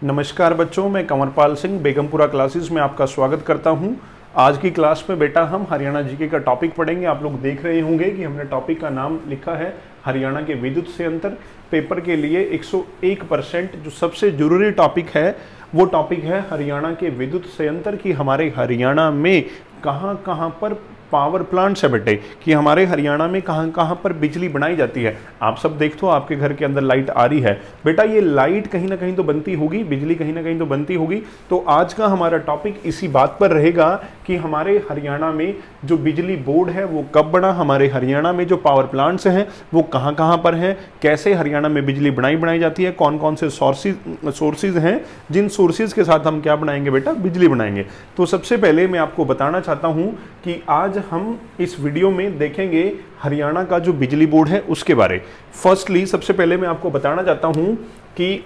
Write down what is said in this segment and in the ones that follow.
नमस्कार बच्चों, मैं कंवरपाल सिंह बेगमपुरा क्लासेस में आपका स्वागत करता हूं। आज की क्लास में बेटा हम हरियाणा जीके का टॉपिक पढ़ेंगे। आप लोग देख रहे होंगे कि हमने टॉपिक का नाम लिखा है हरियाणा के विद्युत संयंत्र। पेपर के लिए 101% जो सबसे जरूरी टॉपिक है वो टॉपिक है हरियाणा के विद्युत संयंत्र की हमारे हरियाणा में कहाँ कहाँ पर पावर प्लांट्स है बेटे, कि हमारे हरियाणा में कहाँ कहाँ पर बिजली बनाई जाती है। आप सब देख तो आपके घर के अंदर लाइट आ रही है बेटा, ये लाइट कहीं ना कहीं तो बनती होगी, बिजली कहीं ना कहीं तो बनती होगी। तो आज का हमारा टॉपिक इसी बात पर रहेगा कि हमारे हरियाणा में जो बिजली बोर्ड है वो कब बना, हमारे हरियाणा में जो पावर प्लांट्स हैं वो कहाँ कहाँ पर हैं, कैसे हरियाणा में बिजली बनाई जाती है, कौन कौन से सोर्सेज हैं, जिन सोर्सेज के साथ हम क्या बनाएंगे बेटा, बिजली बनाएंगे। तो सबसे पहले मैं आपको बताना चाहता हूँ कि आज हम इस वीडियो में देखेंगे हरियाणा का जो बिजली बोर्ड है उसके बारे। फर्स्टली सबसे पहले मैं आपको बताना चाहता हूं कि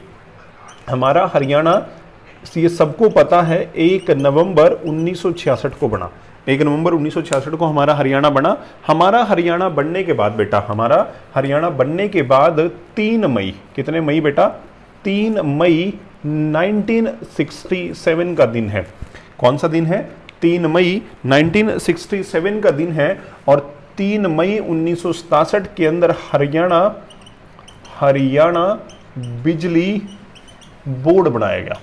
हमारा हरियाणा, ये सबको पता है, 1 नवंबर 1966 को बना। 1 नवंबर 1966 को हमारा हरियाणा बना। हमारा हरियाणा बनने के बाद बेटा, हमारा हरियाणा बनने के बाद 3 मई, कितने मई बेटा, 3 मई 1967 का दिन है। कौन सा दिन है? 3 मई 1967 का दिन है। और 3 मई 1967 के अंदर हरियाणा बिजली बोर्ड बनाया गया।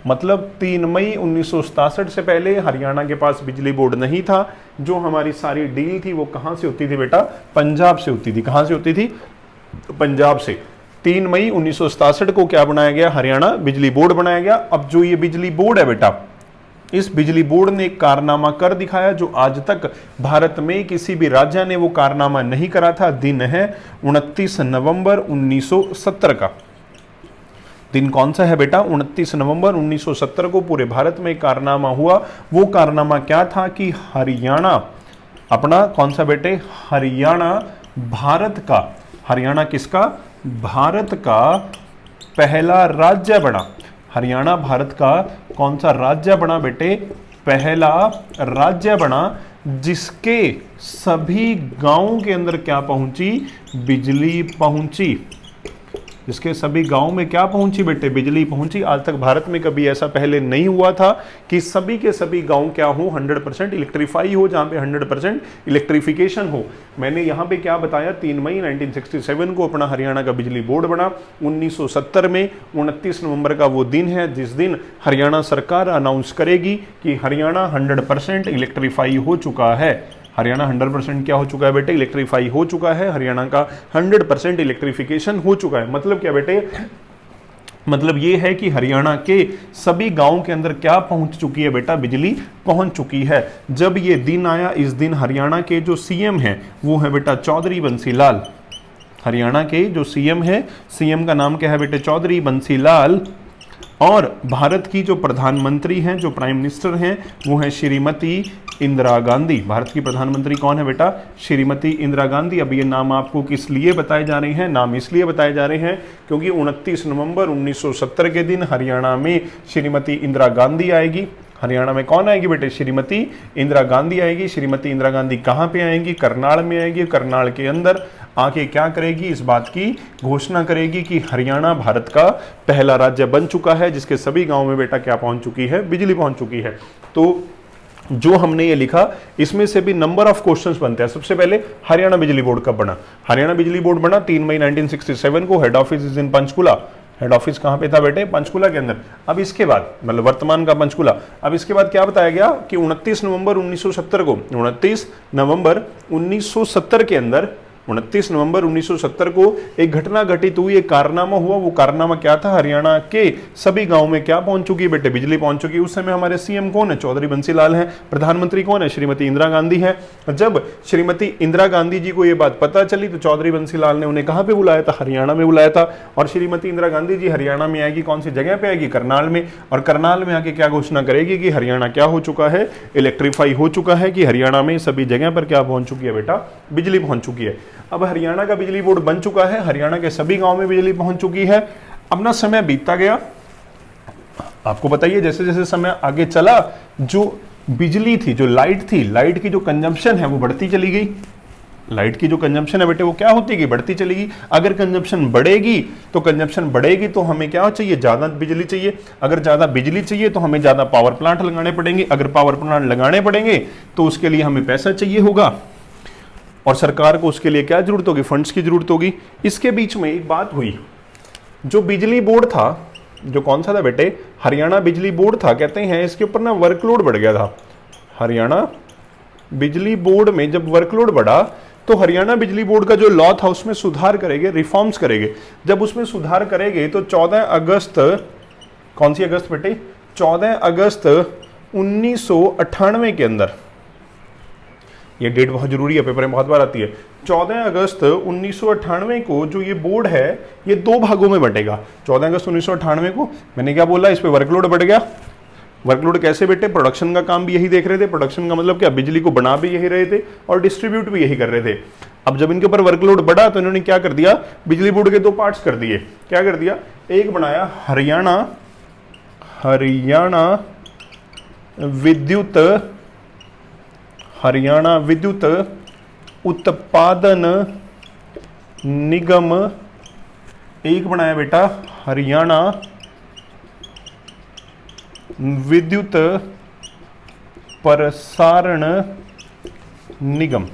मतलब 3 मई 1967 से पहले हरियाणा के पास बिजली बोर्ड नहीं था। जो हमारी सारी डील थी वो कहां से होती थी बेटा? पंजाब से होती थी। कहां से होती थी? पंजाब से। 3 मई 1967 को क्या बनाया गया? हरियाणा बिजली बोर्ड बनाया गया। अब जो ये बिजली बोर्ड है बेटा, इस बिजली बोर्ड ने एक कारनामा कर दिखाया जो आज तक भारत में किसी भी राज्य ने वो कारनामा नहीं करा था। दिन है 29 नवंबर 1970 का। दिन कौन सा है बेटा? 29 नवंबर 1970 को पूरे भारत में कारनामा हुआ। वो कारनामा क्या था कि हरियाणा अपना, कौन सा बेटे? हरियाणा भारत का, हरियाणा किसका? भारत का पहला राज्य बना। हरियाणा भारत का कौन सा राज्य बना बेटे? पहला राज्य बना जिसके सभी गांवों के अंदर क्या पहुंची? बिजली पहुंची। जिसके सभी गांव में क्या पहुंची बेटे? बिजली पहुंची। आज तक भारत में कभी ऐसा पहले नहीं हुआ था कि सभी के सभी गांव क्या हो, 100% इलेक्ट्रीफाई हो, जहां पे 100% इलेक्ट्रिफिकेशन हो। मैंने यहां पे क्या बताया? 3 मई 1967 को अपना हरियाणा का बिजली बोर्ड बना। 1970 में 29 नवंबर का वो दिन है जिस दिन हरियाणा सरकार अनाउंस करेगी कि हरियाणा 100% इलेक्ट्रीफाई हो चुका है। हरियाणा 100% क्या हो चुका है बेटे? इलेक्ट्रीफाई हो चुका है। हरियाणा का 100% इलेक्ट्रिफिकेशन हो चुका है। मतलब क्या बेटे? मतलब ये है कि हरियाणा के सभी गांवों के अंदर क्या पहुंच चुकी है बेटा? बिजली पहुंच चुकी है। जब ये दिन आया, इस दिन हरियाणा के जो सीएम हैं वो है बेटा चौधरी बंसी लाल। हरियाणा के जो सीएम है, सीएम का नाम क्या है बेटे? चौधरी बंसी लाल। और भारत की जो प्रधानमंत्री हैं, जो प्राइम मिनिस्टर हैं, वो है श्रीमती इंदिरा गांधी। भारत की प्रधानमंत्री कौन है बेटा? श्रीमती इंदिरा गांधी। अब ये नाम आपको किस लिए बताए जा रहे हैं? नाम इसलिए बताए जा रहे हैं क्योंकि 29 नवंबर 1970 के दिन हरियाणा में श्रीमती इंदिरा गांधी आएगी। हरियाणा में कौन आएगी बेटे? श्रीमती इंदिरा गांधी आएगी। श्रीमती इंदिरा गांधी कहाँ पे आएंगी? करनाल में आएगी। करनाल के अंदर आके क्या करेगी? इस बात की घोषणा करेगी कि हरियाणा भारत का पहला राज्य बन चुका है जिसके सभी गांव में बेटा क्या पहुंच चुकी है? बिजली पहुंच चुकी है। तो जो हमने ये लिखा, इसमें से भी नंबर ऑफ क्वेश्चंस बनते हैं। सबसे पहले हरियाणा बिजली बोर्ड कब बना? हरियाणा बिजली बोर्ड बना 3 मई 1967 को। Head office is in Panchkula. Head office कहां पे था बेटे? पंचकुला के अंदर। अब इसके बाद, मतलब वर्तमान का पंचकुला। अब इसके बाद क्या बताया गया कि 29 नवंबर 1970 को, 29 नवंबर 1970 के अंदर, 29 नवंबर 1970 को एक घटना घटित हुई, एक कारनामा हुआ। वो कारनामा क्या था? हरियाणा के सभी गांव में क्या पहुंच चुकी है बेटे? बिजली पहुंच चुकी है। उस समय हमारे सीएम कौन है? चौधरी बंसी लाल है। प्रधानमंत्री कौन है? श्रीमती इंदिरा गांधी है। जब श्रीमती इंदिरा गांधी जी को यह बात पता चली तो चौधरी बंसी लाल ने उन्हें कहां पे बुलाया था? हरियाणा में बुलाया था। और श्रीमती इंदिरा गांधी जी हरियाणा में आएगी, कौन सी जगह पे आएगी? करनाल में। और करनाल में आके क्या घोषणा करेगी कि हरियाणा क्या हो चुका है? इलेक्ट्रीफाई हो चुका है, कि हरियाणा में सभी जगह पर क्या पहुंच चुकी है बेटा? बिजली पहुंच चुकी है। अब हरियाणा का बिजली बोर्ड बन चुका है, हरियाणा के सभी गांव में बिजली पहुंच चुकी है। अपना समय बीतता गया, आपको बताइए जैसे जैसे समय आगे चला, जो बिजली थी, जो लाइट थी, लाइट की जो कंजम्पशन है वो बढ़ती चली गई। लाइट की जो कंजम्पशन है बेटे वो क्या होती है, बढ़ती चलेगी। अगर कंजम्पशन बढ़ेगी तो हमें क्या चाहिए, ज्यादा बिजली चाहिए। अगर ज्यादा बिजली चाहिए तो हमें ज्यादा पावर प्लांट लगाने पड़ेंगे। अगर पावर प्लांट लगाने पड़ेंगे तो उसके लिए हमें पैसा चाहिए होगा, और सरकार को उसके लिए क्या जरूरत होगी, फंड्स की जरूरत होगी। इसके बीच में एक बात हुई, जो बिजली बोर्ड था, जो कौन सा था बेटे, हरियाणा बिजली बोर्ड था, कहते हैं इसके ऊपर ना वर्कलोड बढ़ गया था। हरियाणा बिजली बोर्ड में जब वर्कलोड बढ़ा तो हरियाणा बिजली बोर्ड का जो लॉ था उसमें सुधार करेंगे, रिफॉर्म्स करेंगे। जब उसमें सुधार करेंगे तो 14 अगस्त, कौन सी अगस्त बेटे, 14 अगस्त 1998 के अंदर, ये डेट बहुत जरूरी है, पेपर में बहुत बार आती है। 14 अगस्त 1998 को जो ये बोर्ड है ये दो भागों में बंटेगा। 14 अगस्त 1998 को मैंने क्या बोला, इस पे वर्कलोड बढ़ गया। वर्कलोड कैसे बेटे, प्रोडक्शन का काम भी यही देख रहे थे। प्रोडक्शन का मतलब क्या, बिजली को बना भी यही रहे थे और डिस्ट्रीब्यूट भी यही कर रहे थे। अब जब इनके ऊपर वर्कलोड बढ़ा तो इन्होंने क्या कर दिया, बिजली बोर्ड के दो पार्ट्स कर दिए। क्या कर दिया, एक बनाया हरियाणा विद्युत उत्पादन निगम, एक बनाया बेटा हरियाणा विद्युत प्रसारण निगम।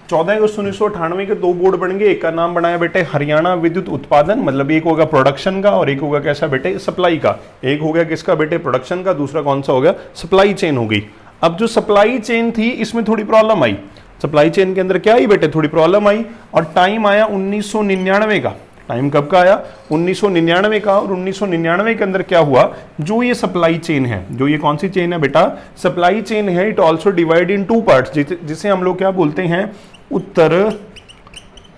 14 अगस्त 1998 के दो बोर्ड बन गए। एक का नाम बनाया बेटे हरियाणा विद्युत उत्पादन, मतलब एक होगा प्रोडक्शन का और एक होगा कैसा बेटे, सप्लाई का। एक हो गया किसका बेटे, प्रोडक्शन का, दूसरा कौन सा हो गया, सप्लाई चेन हो गई। अब जो सप्लाई चेन थी इसमें थोड़ी प्रॉब्लम आई। सप्लाई चेन के अंदर क्या आई बेटे, थोड़ी प्रॉब्लम आई, और टाइम आया 1999 का। टाइम कब का आया, 1999 का। और 1999 के अंदर क्या हुआ, जो ये सप्लाई चेन है, जो ये कौन सी चेन है बेटा, सप्लाई चेन है, it also divide in two parts, जिसे हम लोग क्या बोलते हैं,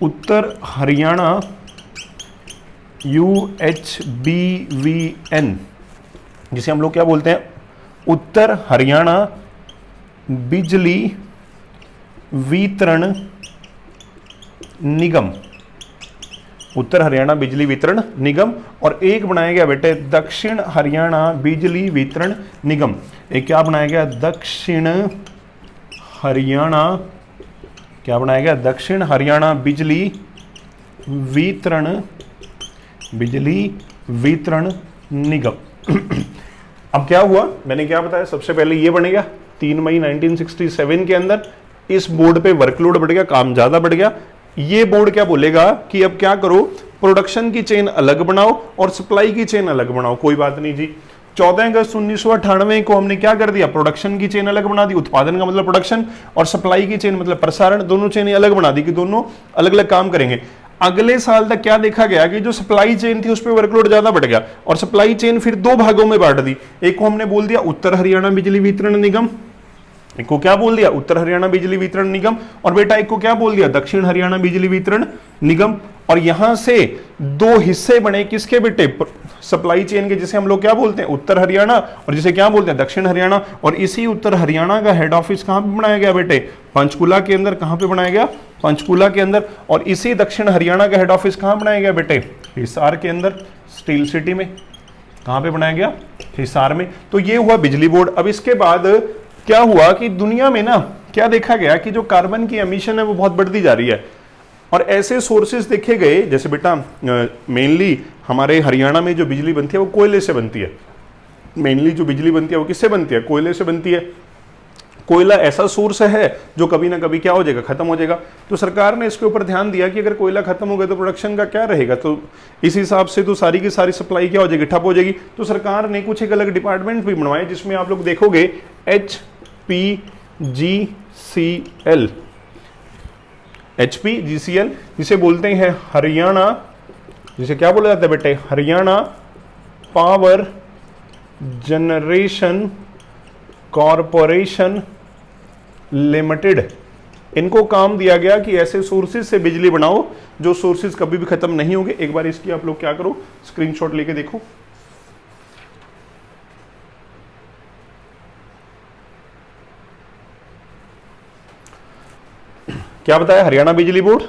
उत्तर हरियाणा UHBVN, जिसे हम लोग क्या बोलते हैं, उत्तर हरियाणा बिजली वितरण निगम, उत्तर हरियाणा बिजली वितरण निगम। और एक बनाया गया बेटे दक्षिण हरियाणा बिजली वितरण निगम। एक क्या बनाया गया, दक्षिण हरियाणा, क्या बनाया गया, दक्षिण हरियाणा बिजली वितरण निगम। अब क्या हुआ, मैंने क्या बताया, सबसे पहले ये बनेगा 3 मई 1967 के अंदर इस बोर्ड पे वर्कलोड बढ़ गया, काम ज्यादा बढ़ गया। ये बोर्ड क्या बोलेगा कि अब क्या करो, प्रोडक्शन की चेन अलग बनाओ और सप्लाई की चेन अलग बनाओ। कोई बात नहीं जी, 14 अगस्त 1998 को हमने क्या कर दिया, प्रोडक्शन की चेन अलग बना दी, उत्पादन का मतलब प्रोडक्शन, और सप्लाई की चेन मतलब प्रसारण, दोनों चेनें अलग बना दी कि दोनों अलग अलग काम करेंगे। अगले साल तक क्या देखा गया कि जो सप्लाई चेन थी उस पर वर्कलोड ज्यादा बढ़ गया, और सप्लाई चेन फिर दो भागों में बांट दी। एक को हमने बोल दिया उत्तर हरियाणा बिजली वितरण निगम, एक को क्या बोल दिया, उत्तर हरियाणा बिजली वितरण निगम, और बेटा एक को क्या बोल दिया, दक्षिण हरियाणा बिजली वितरण निगम। और यहां से दो हिस्से बने किसके बेटे, सप्लाई चेन के, जिसे हम लोग क्या बोलते हैं, उत्तर हरियाणा, और जिसे क्या बोलते हैं, दक्षिण हरियाणा। और इसी उत्तर हरियाणा का हेड ऑफिस कहां पे बनाया गया बेटे, पंचकुला के अंदर। कहां पे बनाया गया, पंचकुला के अंदर। और इसी दक्षिण हरियाणा का हेड ऑफिस कहां बनाया गया बेटे, हिसार के अंदर, स्टील सिटी में। कहां पे बनाया गया, हिसार में। तो ये हुआ बिजली बोर्ड। अब इसके बाद क्या हुआ कि दुनिया में ना क्या देखा गया कि जो कार्बन की एमिशन है वो बहुत बढ़ती जा रही है, और ऐसे सोर्सेज देखे गए, जैसे बेटा मेनली हमारे हरियाणा में जो बिजली बनती है वो कोयले से बनती है। मेनली जो बिजली बनती है वो किससे बनती है, कोयले से बनती है। कोयला ऐसा सोर्स है जो कभी ना कभी क्या हो जाएगा, खत्म हो जाएगा। तो सरकार ने इसके ऊपर ध्यान दिया कि अगर कोयला खत्म हो गया तो प्रोडक्शन का क्या रहेगा, तो इस हिसाब से तो सारी की सारी सप्लाई क्या हो जाएगी, ठप हो जाएगी। तो सरकार ने कुछ एक अलग डिपार्टमेंट भी बनवाए, जिसमें आप लोग देखोगे HPGCL, जिसे बोलते हैं हरियाणा, जिसे क्या बोला जाता है बेटे, Haryana power generation corporation limited. इनको काम दिया गया कि ऐसे सोर्सेज से बिजली बनाओ जो सोर्सेज कभी भी खत्म नहीं होंगे। एक बार इसकी आप लोग क्या करो, स्क्रीनशॉट लेके देखो। क्या बताया, हरियाणा बिजली board,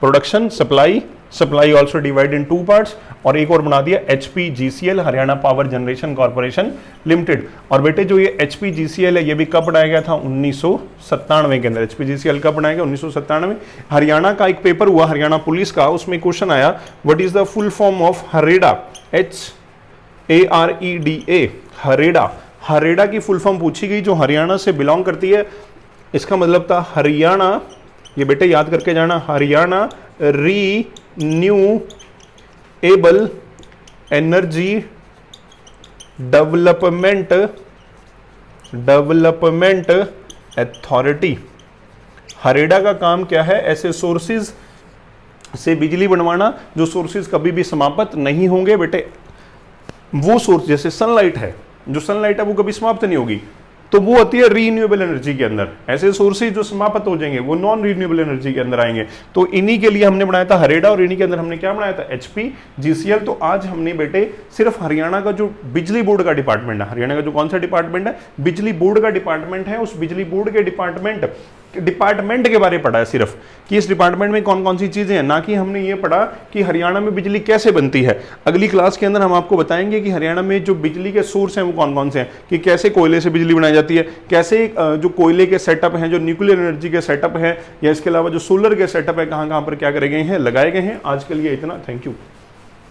production, supply supply also divide in 2 parts, और एक और बना दिया HPGCL, Haryana power generation corporation limited. और बेटे जो ये HPGCL है ये भी कब बनाया गया था? 1997 के अंदर। HPGCL कब बनाया गया? 1997। हरियाणा का एक पेपर हुआ हरियाणा पुलिस का, उसमें क्वेश्चन आया what is the full form of HAREDA, HAREDA, HAREDA. HAREDA की फुल फॉर्म पूछी गई, जो हरियाणा से बिलोंग करती है। इसका मतलब था हरियाणा, ये बेटे याद करके जाना, Haryana renewable energy development authority. HAREDA का काम क्या है? ऐसे सोर्सेज से बिजली बनवाना जो सोर्सेज कभी भी समाप्त नहीं होंगे बेटे। वो सोर्स जैसे सनलाइट है, जो सनलाइट है वो कभी समाप्त नहीं होगी, तो वो आती है रीन्यूएबल एनर्जी के अंदर। ऐसे सोर्सेज जो समाप्त हो जाएंगे वो नॉन रीन्यूएबल एनर्जी के अंदर आएंगे। तो इन्हीं के लिए हमने बनाया था हरेडा, और इन्हीं के अंदर हमने क्या बनाया था? HPGCL। तो आज हमने बेटे सिर्फ हरियाणा का जो बिजली बोर्ड का डिपार्टमेंट है, हरियाणा का जो कौन सा डिपार्टमेंट है? बिजली बोर्ड का डिपार्टमेंट है, उस बिजली बोर्ड के डिपार्टमेंट के बारे में पढ़ा है सिर्फ, कि इस डिपार्टमेंट में कौन कौन सी चीजें हैं, ना कि हमने ये पढ़ा कि हरियाणा में बिजली कैसे बनती है। अगली क्लास के अंदर हम आपको बताएंगे कि हरियाणा में जो बिजली के सोर्स हैं वो कौन कौन से हैं, कि कैसे कोयले से बिजली बनाई जाती है, कैसे जो कोयले के सेटअप हैं, जो न्यूक्लियर एनर्जी के सेटअप है, या इसके अलावा जो सोलर के सेटअप है, कहाँ कहाँ पर क्या करे गए हैं, लगाए गए हैं। आज के लिए इतना, थैंक यू।